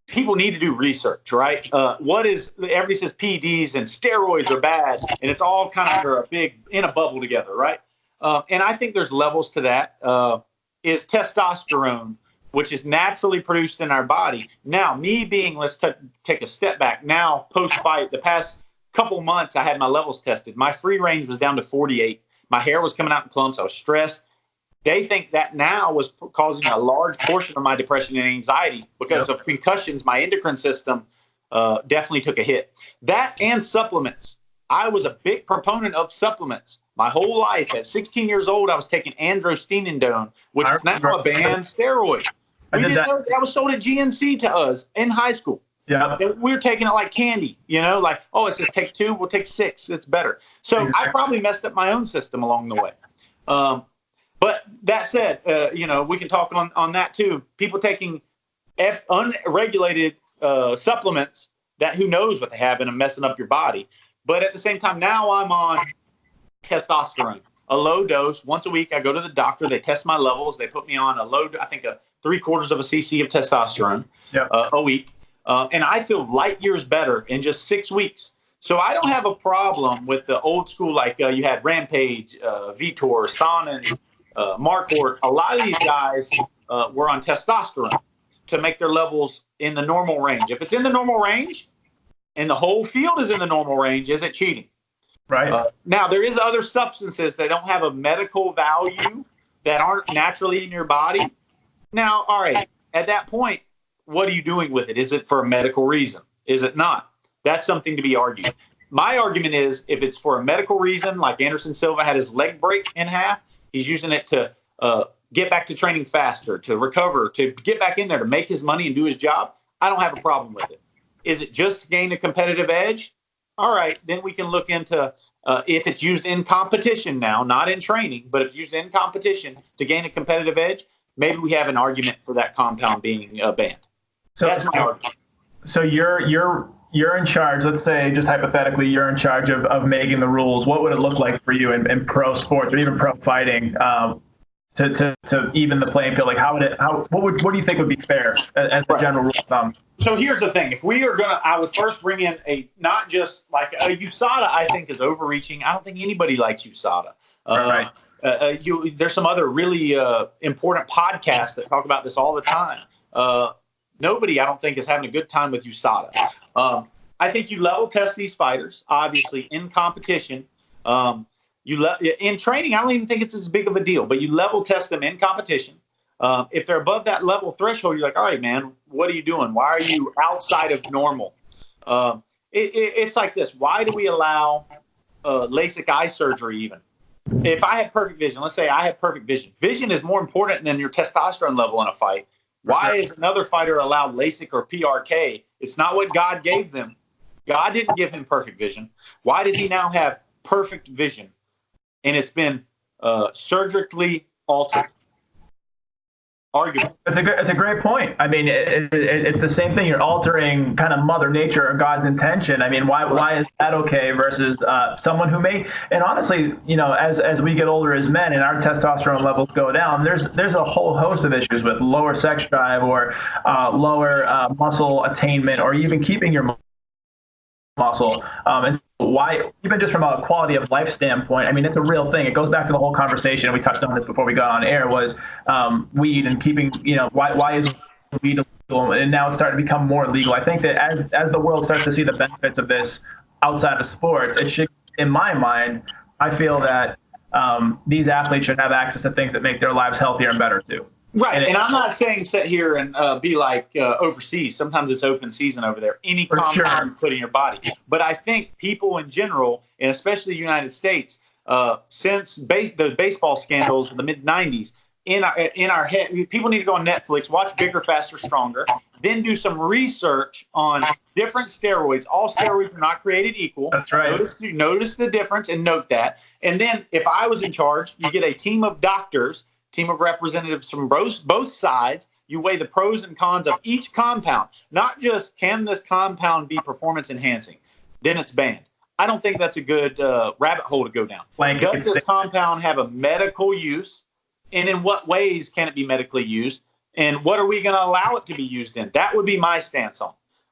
people need to do research, right? Everybody says PEDs and steroids are bad, and it's all kind of in a bubble together, right? And I think there's levels to that. Is testosterone, which is naturally produced in our body. Now, me being, let's take a step back. Now, post-fight, the past couple months, I had my levels tested. My free range was down to 48. My hair was coming out in clumps. I was stressed. They think that now was causing a large portion of my depression and anxiety because of concussions. My endocrine system definitely took a hit. That and supplements. I was a big proponent of supplements. My whole life, at 16 years old, I was taking androstenedione, which is now a banned steroid. That was sold at GNC to us in high school. Yeah, we were taking it like candy, it says take 2, we'll take 6. It's better. So I probably messed up my own system along the way. But that said, we can talk on that too. People taking unregulated supplements that who knows what they have and are messing up your body. But at the same time, now I'm on testosterone, a low dose. Once a week, I go to the doctor. They test my levels. They put me on a 3/4 of a cc of testosterone a week. And I feel light years better in just 6 weeks. So I don't have a problem with the old school, like you had Rampage, Vitor, Sonnen, Mark Hort. A lot of these guys were on testosterone to make their levels in the normal range. If it's in the normal range and the whole field is in the normal range, is it cheating? Right. Now, there is other substances that don't have a medical value that aren't naturally in your body. Now, all right, at that point, what are you doing with it? Is it for a medical reason? Is it not? That's something to be argued. My argument is if it's for a medical reason, like Anderson Silva had his leg break in half, he's using it to get back to training faster, to recover, to get back in there, to make his money and do his job. I don't have a problem with it. Is it just to gain a competitive edge? All right, then we can look into if it's used in competition now, not in training, but if used in competition to gain a competitive edge, maybe we have an argument for that compound being banned. That's my argument. So you're in charge. Let's say, just hypothetically, you're in charge of making the rules. What would it look like for you in pro sports or even pro fighting to even the playing field? Like, what do you think would be fair as a general rule of thumb? So here's the thing. If we are I would first bring in not just like a USADA, I think is overreaching. I don't think anybody likes USADA. Right. There's some other really important podcasts that talk about this all the time. Nobody, I don't think, is having a good time with USADA. I think you level test these fighters, obviously, in competition. In training, I don't even think it's as big of a deal, but you level test them in competition. If they're above that level threshold, you're like, all right, man, what are you doing? Why are you outside of normal? It's like this. Why do we allow LASIK eye surgery even? If I had perfect vision, let's say I had perfect vision. Vision is more important than your testosterone level in a fight. Why is another fighter allowed LASIK or PRK? It's not what God gave them. God didn't give him perfect vision. Why does he now have perfect vision? And it's been surgically altered. Argument. It's a great point. I mean, it's the same thing. You're altering kind of Mother Nature or God's intention. I mean, why is that okay versus someone who may? And honestly, as we get older as men and our testosterone levels go down, there's a whole host of issues with lower sex drive or lower muscle attainment or even keeping your muscle. And why, even just from a quality of life standpoint, I mean, it's a real thing. It goes back to the whole conversation, and we touched on this before we got on air, was weed and keeping, why is weed illegal? And now it's starting to become more legal. I think that as the world starts to see the benefits of this outside of sports, it should, in my mind, I feel that these athletes should have access to things that make their lives healthier and better too. Right, and I'm not saying sit here and be like overseas. Sometimes it's open season over there. Any compound you put in your body. But I think people in general, and especially the United States, since the baseball scandals of the mid-'90s, in our head, people need to go on Netflix, watch Bigger, Faster, Stronger, then do some research on different steroids. All steroids are not created equal. That's right. Notice the difference and note that. And then if I was in charge, you get a team of doctors team of representatives from both sides. You weigh the pros and cons of each compound, not just can this compound be performance enhancing, then it's banned. I don't think that's a good rabbit hole to go down. Does this compound have a medical use? And in what ways can it be medically used? And what are we going to allow it to be used in? That would be my stance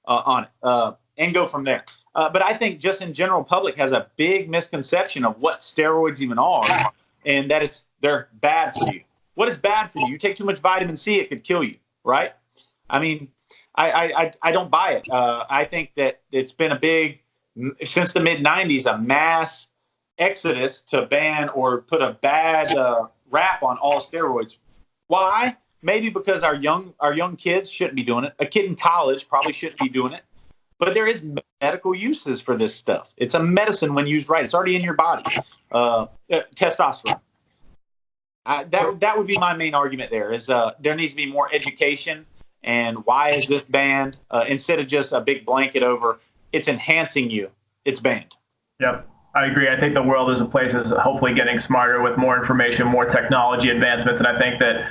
on it, and go from there. But I think just in general, public has a big misconception of what steroids even are, and that they're bad for you. What is bad for you? You take too much vitamin C, it could kill you, right? I mean, I don't buy it. I think that it's been a big, since the mid-'90s, a mass exodus to ban or put a bad rap on all steroids. Why? Maybe because our young kids shouldn't be doing it. A kid in college probably shouldn't be doing it. But there is medical uses for this stuff. It's a medicine when used right. It's already in your body. Testosterone. That would be my main argument there is there needs to be more education. And why is this banned? Instead of just a big blanket over, it's enhancing you, it's banned. Yep. I agree. I think the world as a place is hopefully getting smarter with more information, more technology advancements. And I think that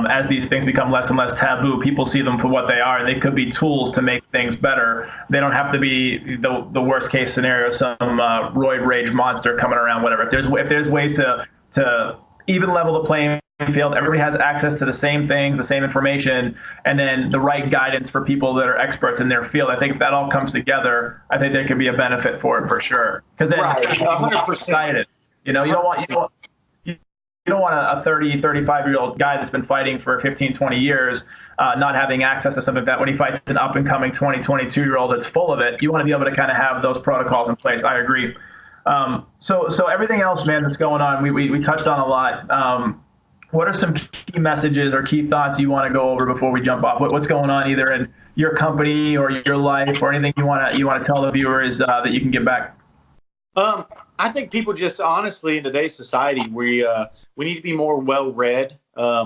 as these things become less and less taboo, people see them for what they are, and they could be tools to make things better. They don't have to be the worst case scenario, some roid rage monster coming around, whatever. If there's ways to even level the playing field, everybody has access to the same things, the same information, and then the right guidance for people that are experts in their field. I think if that all comes together, I think there could be a benefit for it for sure. Because then you're excited. You know, you don't want a 30, 35-year-old guy that's been fighting for 15, 20 years not having access to something like that when he fights an up-and-coming 20, 22-year-old that's full of it. You want to be able to kind of have those protocols in place. I agree. So everything else, man, that's going on, we touched on a lot. What are some key messages or key thoughts you want to go over before we jump off? What's going on either in your company or your life or anything you want to tell the viewers that you can give back? I think people just honestly in today's society, we need to be more well-read.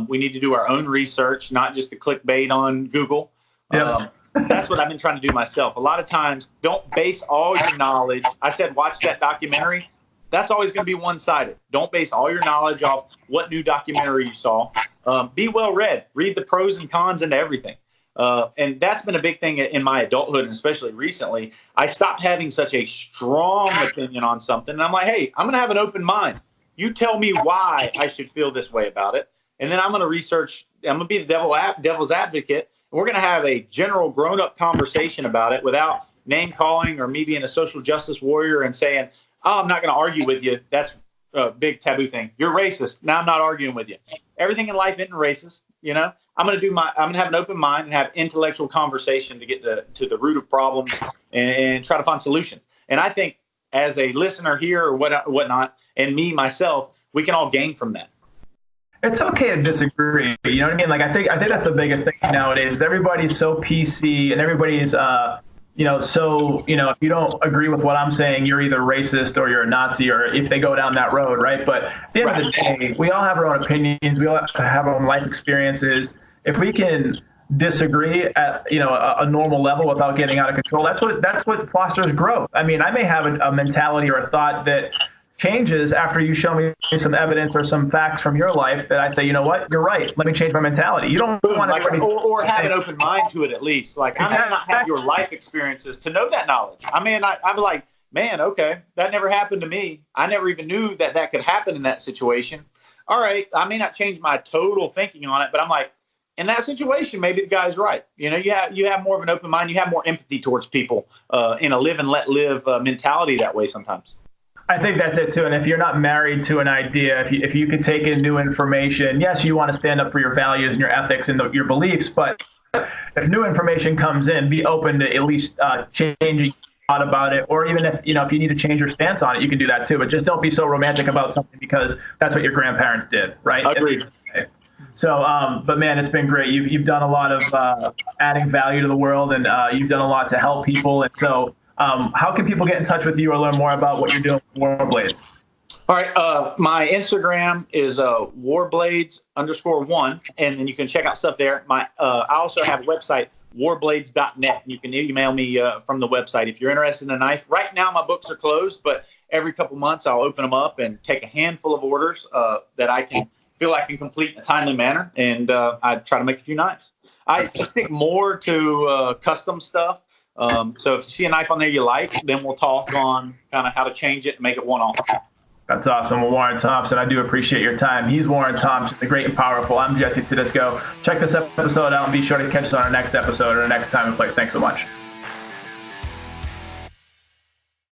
We need to do our own research, not just the clickbait on Google. Yep. That's what I've been trying to do myself. A lot of times, don't base all your knowledge. I said, watch that documentary. That's always going to be one-sided. Don't base all your knowledge off what new documentary you saw. Be well-read. Read the pros and cons into everything. And that's been a big thing in my adulthood, and especially recently. I stopped having such a strong opinion on something. And I'm like, hey, I'm going to have an open mind. You tell me why I should feel this way about it. And then I'm going to research. I'm going to be the devil's advocate. And we're going to have a general grown-up conversation about it without name-calling or me being a social justice warrior and saying, oh, I'm not going to argue with you. That's a big taboo thing. You're racist. Now I'm not arguing with you. Everything in life isn't racist. You know, I'm going to have an open mind and have intellectual conversation to get to the root of problems and try to find solutions. And I think as a listener here or whatnot, and me, myself, we can all gain from that. It's okay to disagree. You know what I mean? Like, I think that's the biggest thing nowadays is everybody's so PC and everybody's, so, if you don't agree with what I'm saying, you're either racist or you're a Nazi, or if they go down that road, right? But at the end of the day, we all have our own opinions. We all have our own life experiences. If we can disagree at, a normal level without getting out of control, that's what fosters growth. I mean, I may have a mentality or a thought that changes after you show me some evidence or some facts from your life that I say, you know what, you're right. Let me change my mentality. You don't want to or have an open mind to it at least. Like exactly. I may not have your life experiences to know that knowledge. I mean, I'm like, man, okay, that never happened to me. I never even knew that could happen in that situation. All right, I may not change my total thinking on it, but I'm like, in that situation, maybe the guy's right. You have more of an open mind. You have more empathy towards people in a live and let live mentality that way sometimes. I think that's it too. And if you're not married to an idea, if you could take in new information, yes, you want to stand up for your values and your ethics and your beliefs, but if new information comes in, be open to at least changing thought about it, or even if you need to change your stance on it, you can do that too. But just don't be so romantic about something because that's what your grandparents did, right? Agreed. So, but man, it's been great. You've done a lot of adding value to the world, and you've done a lot to help people. And so, how can people get in touch with you or learn more about what you're doing with Warblades? All right. My Instagram is warblades_1, and then you can check out stuff there. I also have a website, warblades.net. You can email me from the website if you're interested in a knife. Right now, my books are closed, but every couple months I'll open them up and take a handful of orders that I can feel I can complete in a timely manner, and I try to make a few knives. I stick more to custom stuff. So if you see a knife on there you like, then we'll talk on kind of how to change it and make it one-off. That's awesome. Well, Warren Thompson, I do appreciate your time. He's Warren Thompson, the great and powerful. I'm Jesse Tedisco. Check this episode out and be sure to catch us on our next episode or next time and place. Thanks so much.